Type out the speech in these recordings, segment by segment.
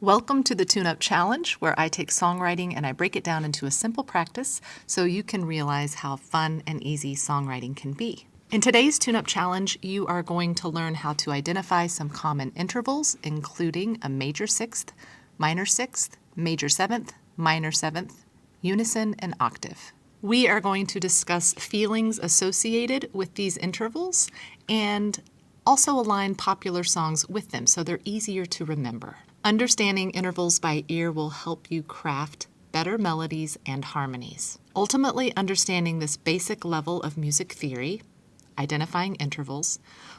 Welcome to the TuneUp Challenge, where I take songwriting and I break it down into a simple practice so you can realize how fun and easy songwriting can be. In today's TuneUp Challenge, you are going to learn how to identify some common intervals, including a major sixth, minor sixth, major seventh, minor seventh, unison, and octave. We are going to discuss feelings associated with these intervals and also align popular songs with them so they're easier to remember. Understanding intervals by ear will help you craft better melodies and harmonies. Ultimately, understanding this basic level of music theory, identifying intervals,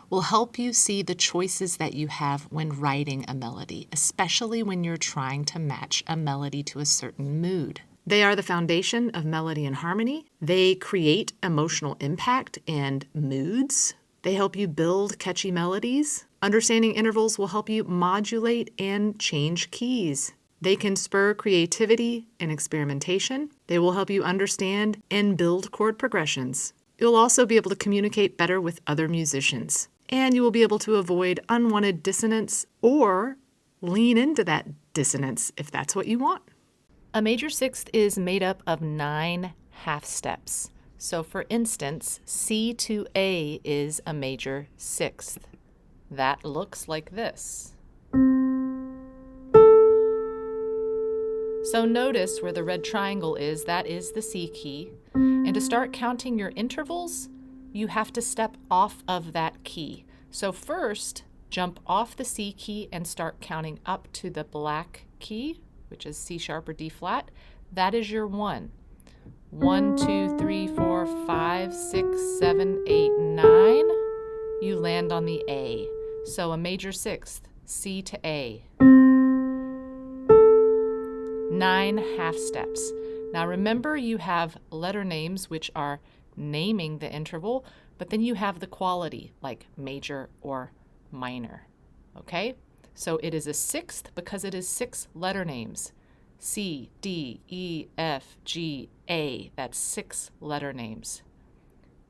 will help you see the choices that you have when writing a melody, especially when you're trying to match a melody to a certain mood. They are the foundation of melody and harmony. They create emotional impact and moods. They help you build catchy melodies. Understanding intervals will help you modulate and change keys. They can spur creativity and experimentation. They will help you understand and build chord progressions. You'll also be able to communicate better with other musicians. And you will be able to avoid unwanted dissonance or lean into that dissonance if that's what you want. A major sixth is made up of 9 half steps. So for instance, C to A is a major sixth. That looks like this. So notice where the red triangle is, that is the C key. And to start counting your intervals, you have to step off of that key. So first, jump off the C key and start counting up to the black key, which is C sharp or D flat. That is your 1. 1, 2, 3, 4, 5, 6, 7, 8, 9. You land on the A. So a major sixth, C to A. 9 half steps. Now remember, you have letter names, which are naming the interval, but then you have the quality, like major or minor. Okay? So it is a sixth because it is 6 letter names. C, D, E, F, G, A. That's 6 letter names.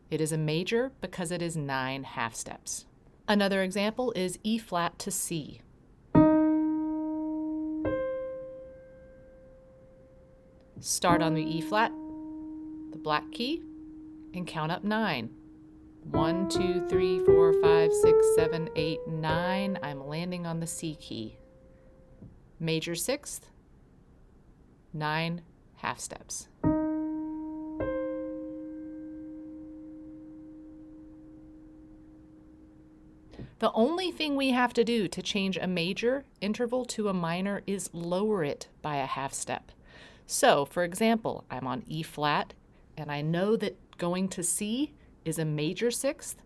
It is a major because it is 9 half steps. Another example is E flat to C. Start on the E flat, the black key, and count up 9. 1, 2, 3, 4, 5, 6, 7, 8, 9. I'm landing on the C key. Major sixth, 9 half steps. The only thing we have to do to change a major interval to a minor is lower it by a half step. So, for example, I'm on E flat, and I know that going to C is a major sixth.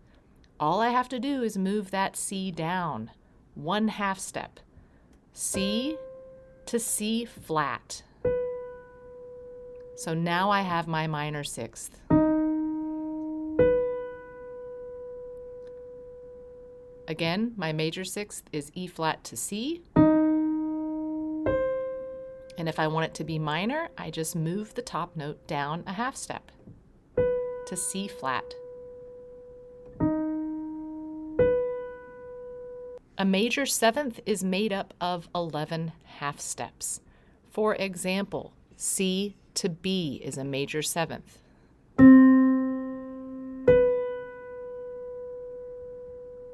All I have to do is move that C down 1 half step. C to C flat. So now I have my minor sixth. Again, my major sixth is E flat to C. And if I want it to be minor, I just move the top note down a half step to C flat. A major seventh is made up of 11 half steps. For example, C to B is a major seventh.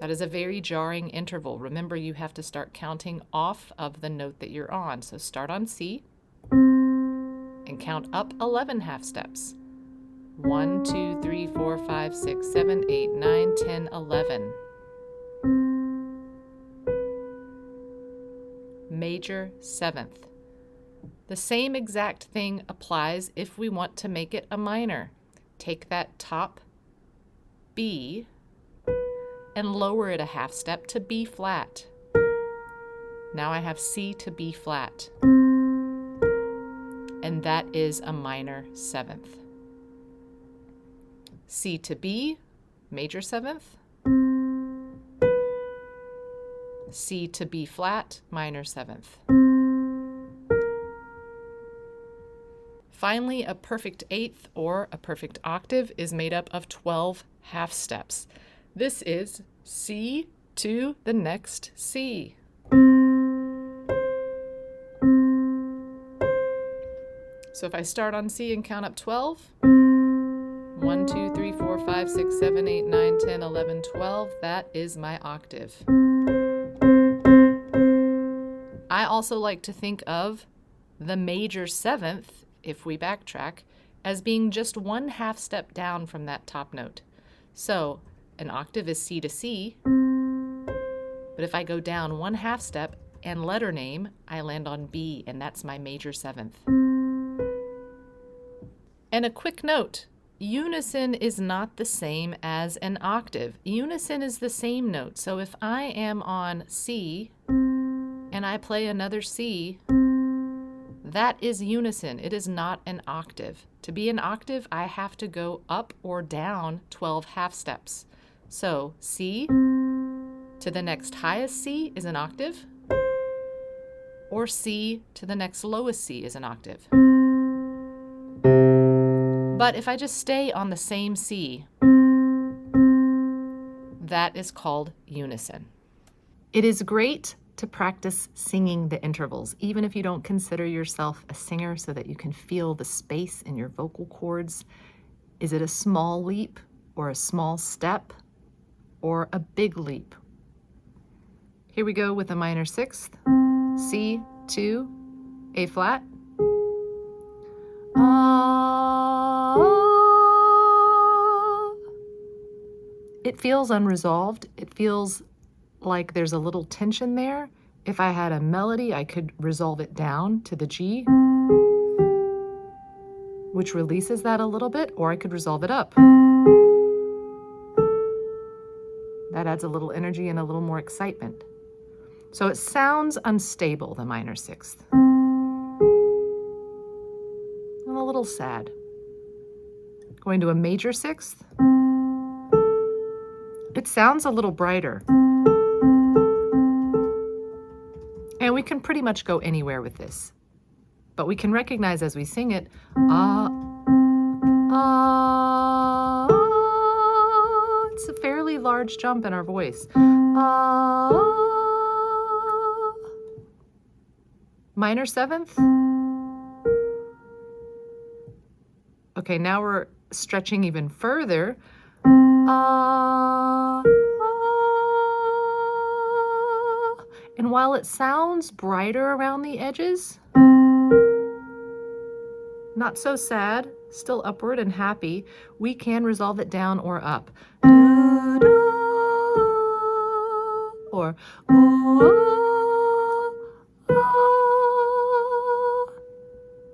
That is a very jarring interval. Remember, you have to start counting off of the note that you're on. So start on C and count up 11 half steps. 1, 2, 3, 4, 5, 6, 7, 8, 9, 10, 11. Major seventh. The same exact thing applies if we want to make it a minor. Take that top B and lower it a half step to B flat. Now I have C to B flat. And that is a minor seventh. C to B, major seventh. C to B flat, minor seventh. Finally, a perfect eighth or a perfect octave is made up of 12 half steps. This is C to the next C. So if I start on C and count up 12, 1, 2, 3, 4, 5, 6, 7, 8, 9, 10, 11, 12, that is my octave. I also like to think of the major seventh, if we backtrack, as being just 1/2 step down from that top note. So an octave is C to C, but if I go down 1/2 step and letter name, I land on B, and that's my major seventh. And a quick note, unison is not the same as an octave. Unison is the same note. So if I am on C and I play another C, that is unison. It is not an octave. To be an octave, I have to go up or down 12 half steps. So C to the next highest C is an octave, or C to the next lowest C is an octave. But if I just stay on the same C, that is called unison. It is great to practice singing the intervals, even if you don't consider yourself a singer, so that you can feel the space in your vocal cords. Is it a small leap or a small step or a big leap? Here we go with a minor sixth, C, 2, A flat. It feels unresolved. It feels like there's a little tension there. If I had a melody, I could resolve it down to the G, which releases that a little bit, or I could resolve it up. That adds a little energy and a little more excitement. So it sounds unstable, the minor sixth. I'm a little sad. Going to a major sixth. It sounds a little brighter. And we can pretty much go anywhere with this. But we can recognize as we sing it, it's a fairly large jump in our voice. Minor seventh. Okay, now we're stretching even further. And while it sounds brighter around the edges, not so sad, still upward and happy, we can resolve it down or up. Or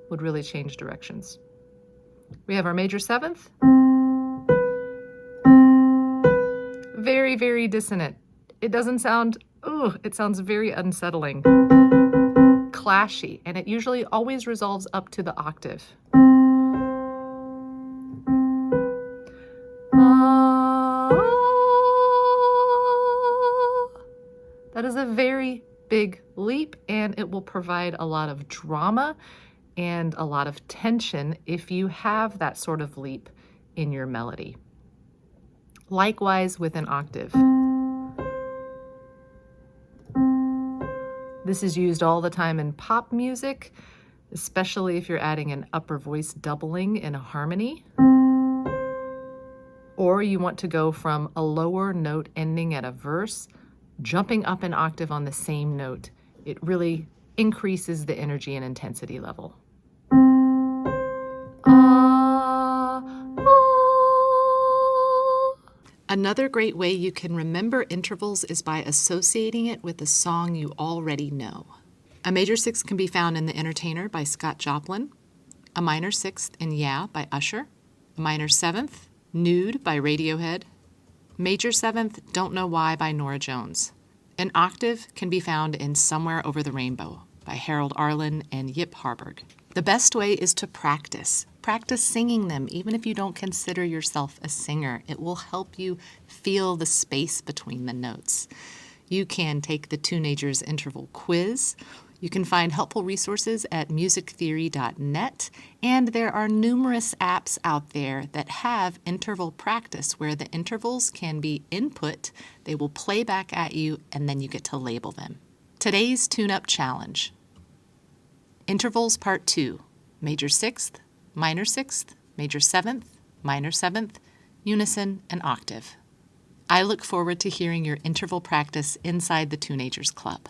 would really change directions. We have our major seventh. Very, very dissonant. It doesn't sound, it sounds very unsettling, clashy, and it usually always resolves up to the octave. That is a very big leap, and it will provide a lot of drama and a lot of tension if you have that sort of leap in your melody. Likewise with an octave. This is used all the time in pop music, especially if you're adding an upper voice doubling in a harmony. Or you want to go from a lower note ending at a verse, jumping up an octave on the same note. It really increases the energy and intensity level. Another great way you can remember intervals is by associating it with a song you already know. A major sixth can be found in The Entertainer by Scott Joplin, a minor sixth in Yeah by Usher, a minor seventh, Nude by Radiohead, major seventh, Don't Know Why by Norah Jones. An octave can be found in Somewhere Over the Rainbow by Harold Arlen and Yip Harburg. The best way is to practice. Practice singing them, even if you don't consider yourself a singer. It will help you feel the space between the notes. You can take the Tuneagers interval quiz. You can find helpful resources at musictheory.net, and there are numerous apps out there that have interval practice where the intervals can be input, they will play back at you, and then you get to label them. Today's TuneUp challenge. Intervals Part 2. major 6th, minor 6th, major 7th, minor 7th, unison, and octave. I look forward to hearing your interval practice inside the Tuneagers Club.